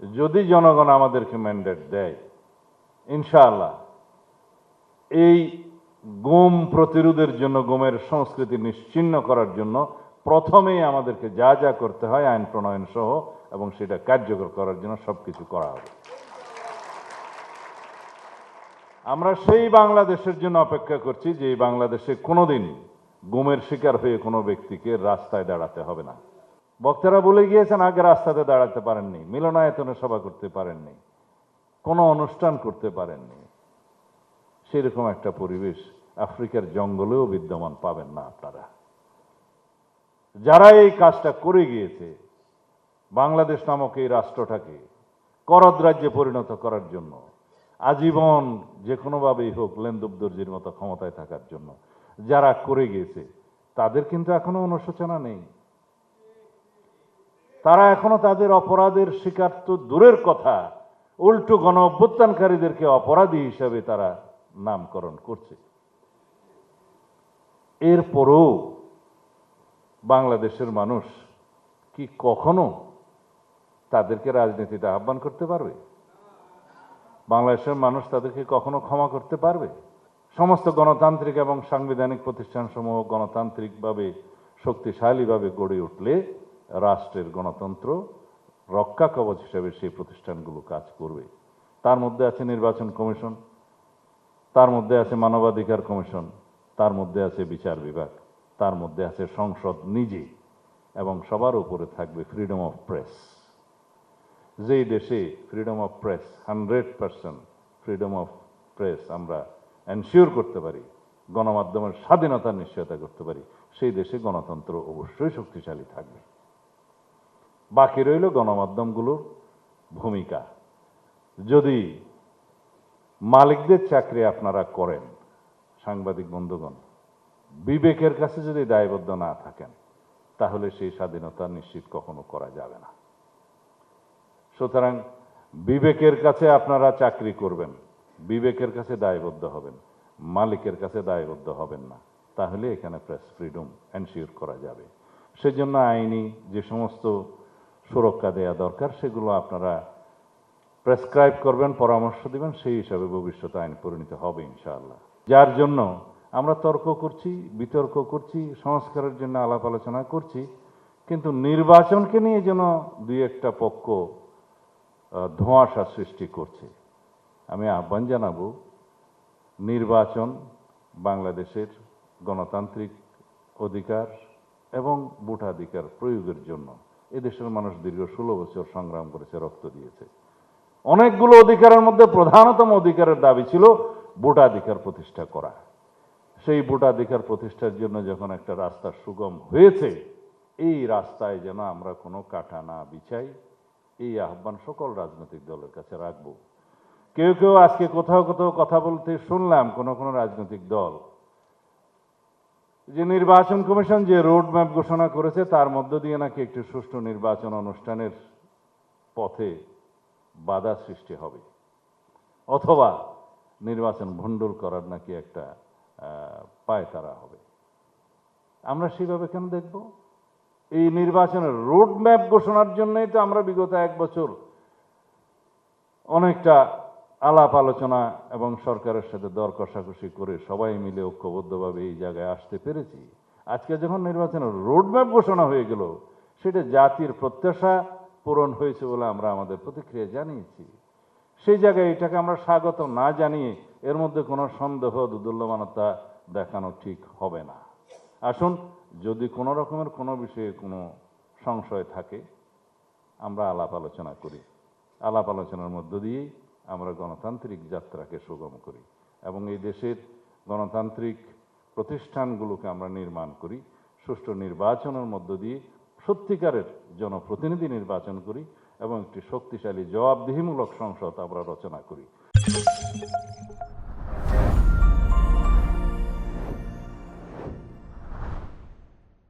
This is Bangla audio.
যদি জনগণ আমাদেরকে ম্যান্ডেট দেয়, ইনশাআল্লাহ এই গুম প্রতিরোধের জন্য, গুমের সংস্কৃতি নিশ্চিহ্ন করার জন্য প্রথমেই আমাদেরকে যা যা করতে হয় আইন প্রণয়ন সহ এবং সেটা কার্যকর করার জন্য সবকিছু করা হবে। আমরা সেই বাংলাদেশের জন্য অপেক্ষা করছি যে বাংলাদেশে কোনোদিন গুমের শিকার হয়ে কোনো ব্যক্তিকে রাস্তায় দাঁড়াতে হবে না। বক্তারা বলে গিয়েছেন আগে রাস্তাতে দাঁড়াতে পারেননি, মিলনায়তনে সভা করতে পারেননি, কোনো অনুষ্ঠান করতে পারেননি। সেরকম একটা পরিবেশ আফ্রিকার জঙ্গলেও বিদ্যমান পাবেন না আপনারা। যারা এই কাজটা করে গিয়েছে, বাংলাদেশ নামক এই রাষ্ট্রটাকে করদ রাজ্যে পরিণত করার জন্য, আজীবন যে কোনোভাবেই হোক লেন্দুবদর্জির মতো ক্ষমতায় থাকার জন্য যারা করে গিয়েছে, তাদের কিন্তু এখনো অনুশোচনা নেই। তারা এখনো তাদের অপরাধের শিকার তো দূরের কথা, উল্টো গণ অভ্যুত্থানকারীদেরকে অপরাধী হিসাবে তারা নামকরণ করছে। এরপরও বাংলাদেশের মানুষ কি কখনো তাদেরকে রাজনীতিতে আহ্বান করতে পারবে? বাংলাদেশের মানুষ তাদেরকে কখনো ক্ষমা করতে পারবে? সমস্ত গণতান্ত্রিক এবং সাংবিধানিক প্রতিষ্ঠানসমূহ গণতান্ত্রিকভাবে শক্তিশালীভাবে গড়ে উঠলে রাষ্ট্রের গণতন্ত্র রক্ষা কবচ হিসেবে সেই প্রতিষ্ঠানগুলো কাজ করবে। তার মধ্যে আছে নির্বাচন কমিশন, তার মধ্যে আছে মানবাধিকার কমিশন, তার মধ্যে আছে বিচার বিভাগ, তার মধ্যে আছে সংসদ নিজে, এবং সবার উপরে থাকবে ফ্রিডম অফ প্রেস। যেই দেশে freedom of press 100% freedom of press আমরা এনশিওর করতে পারি, গণমাধ্যমের স্বাধীনতার নিশ্চয়তা করতে পারি, সেই দেশে গণতন্ত্র অবশ্যই শক্তিশালী থাকবে। বাকি রইল গণমাধ্যমগুলোর ভূমিকা। যদি মালিকদের চাকরি আপনারা করেন, সাংবাদিক বন্ধুগণ, বিবেকের কাছে যদি দায়বদ্ধ না থাকেন, তাহলে সেই স্বাধীনতা নিশ্চিত কখনো করা যাবে না। সুতরাং বিবেকের কাছে আপনারা চাকরি করবেন, বিবেকের কাছে দায়বদ্ধ হবেন, মালিকের কাছে দায়বদ্ধ হবেন না, তাহলে এখানে প্রেস ফ্রিডম এনশিওর করা যাবে। সেজন্য আইনি যে সমস্ত সুরক্ষা দেয়া দরকার সেগুলো আপনারা প্রেসক্রাইব করবেন, পরামর্শ দিবেন, সেই হিসাবে ভবিষ্যতে আইন পরিণত হবে ইনশাআল্লাহ। যার জন্য আমরা তর্ক করছি, বিতর্ক করছি, সংস্কারের জন্য আলাপ আলোচনা করছি, কিন্তু নির্বাচনকে নিয়ে যেন দুই একটা পক্ষ ধোঁয়াশা সৃষ্টি করছে। আমি আহ্বান জানাবো, নির্বাচন বাংলাদেশের গণতান্ত্রিক অধিকার এবং ভোটাধিকার প্রয়োগের জন্য এদেশের মানুষ দীর্ঘ 16 বছর সংগ্রাম করেছে, রক্ত দিয়েছে। অনেকগুলো অধিকারের মধ্যে প্রধানতম অধিকারের দাবি ছিল ভোটাধিকার প্রতিষ্ঠা করা। সেই ভোটাধিকার প্রতিষ্ঠার জন্য যখন একটা রাস্তা সুগম হয়েছে, এই রাস্তায় যেন আমরা কোনো কাঁটা না বিছাই, এই আহ্বান সকল রাজনৈতিক দলের কাছে রাখব। কেউ কেউ আজকে কোথাও কোথাও কথা বলতে শুনলাম কোনো রাজনৈতিক দল যে নির্বাচন কমিশন যে রোড ম্যাপ ঘোষণা করেছে তার মধ্য দিয়ে নাকি একটি সুষ্ঠু নির্বাচন অনুষ্ঠানের পথে বাধা সৃষ্টি হবে, অথবা নির্বাচন ভণ্ডুল করার নাকি একটা পায়তারা হবে। আমরা সেভাবে কেন দেখব? এই নির্বাচনের রোড ম্যাপ ঘোষণার জন্যই তো আমরা বিগত 1 বছর অনেকটা আলাপ আলোচনা এবং সরকারের সাথে দর কষাকষি করে সবাই মিলে ঐক্যবদ্ধভাবে এই জায়গায় আসতে পেরেছি। আজকে যখন নির্বাচনের রোড ম্যাপ ঘোষণা হয়ে গেল, সেটা জাতির প্রত্যাশা পূরণ হয়েছে বলে আমরা আমাদের প্রতিক্রিয়া জানিয়েছি। সেই জায়গায় এটাকে আমরা স্বাগত না জানিয়ে এর মধ্যে কোনো সন্দেহ দুদুল্যমানতা দেখানো ঠিক হবে না। আসুন, যদি কোনো রকমের কোনো বিষয়ে কোনো সংশয় থাকে আমরা আলাপ আলোচনা করি, আলাপ আলোচনার মধ্য দিয়েই আমরা গণতান্ত্রিক যাত্রাকে সুগম করি এবং এই দেশের গণতান্ত্রিক প্রতিষ্ঠানগুলোকে আমরা নির্মাণ করি, সুষ্ঠু নির্বাচনের মধ্য দিয়ে সত্যিকারের জনপ্রতিনিধি নির্বাচন করি এবং একটি শক্তিশালী জবাবদিহিমূলক সংসদ আমরা রচনা করি।